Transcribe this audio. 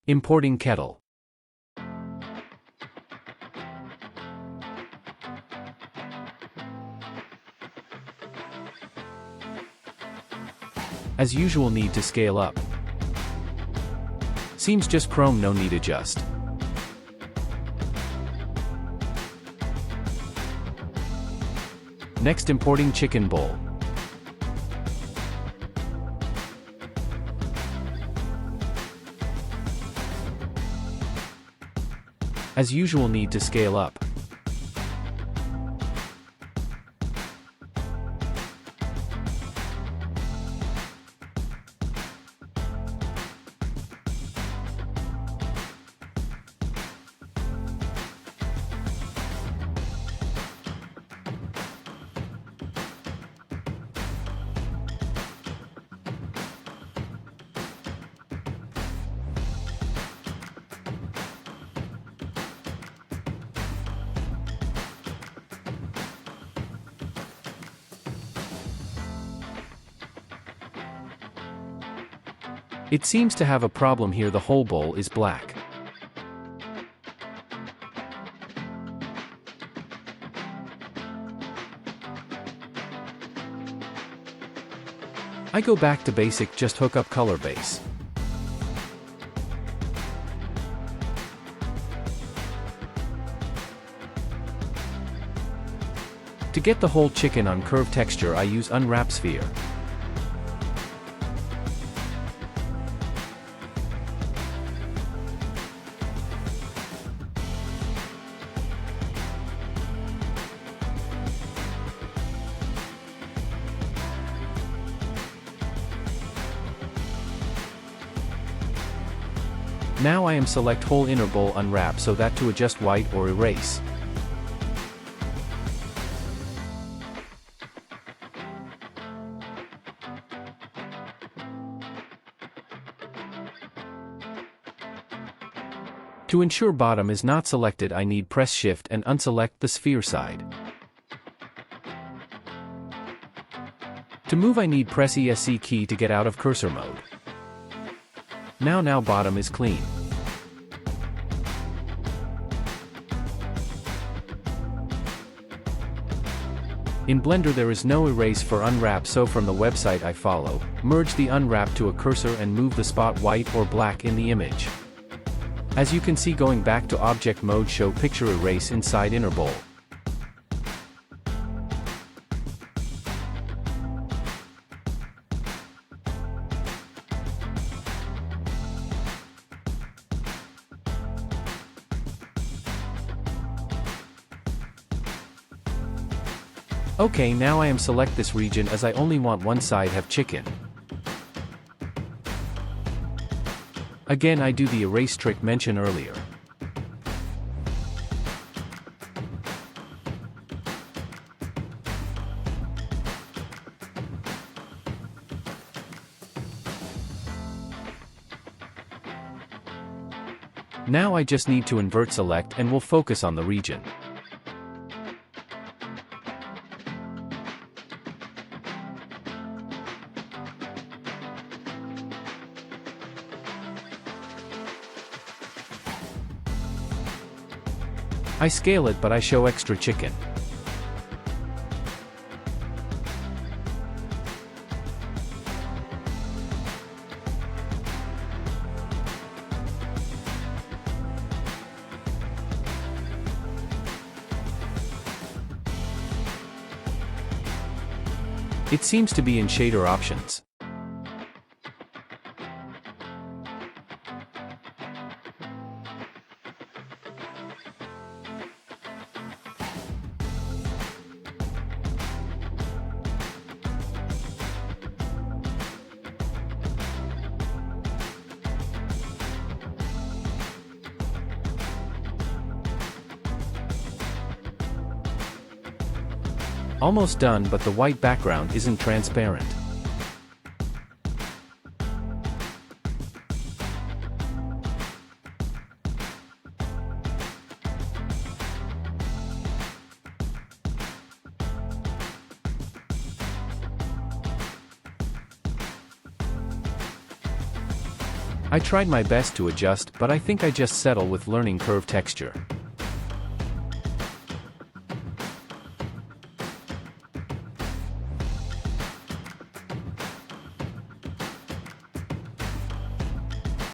Importing kettle. As usual, need to scale up. Seems just chrome, no need adjust. Next, importing chicken bowl. As usual, need to scale up. It seems to have a problem here, the whole bowl is black. I go back to basic, just hook up color base. To get the whole chicken on curved texture, I use unwrap sphere. Now I am select whole inner bowl, unwrap so that to adjust white or erase. To ensure bottom is not selected, I need press shift and unselect the sphere side. To move, I need press ESC key to get out of cursor mode. Now bottom is clean. In Blender there is no erase for unwrap, so from the website I follow, merge the unwrap to a cursor and move the spot white or black in the image. As you can see, going back to object mode, show picture erase inside inner bowl. Okay, now I am select this region as I only want one side have chicken. Again, I do the erase trick mentioned earlier. Now I just need to invert select and will focus on the region. I scale it, but I show extra chicken. It seems to be in shader options. Almost done, but the white background isn't transparent. I tried my best to adjust, but I think I just settle with learning curve texture.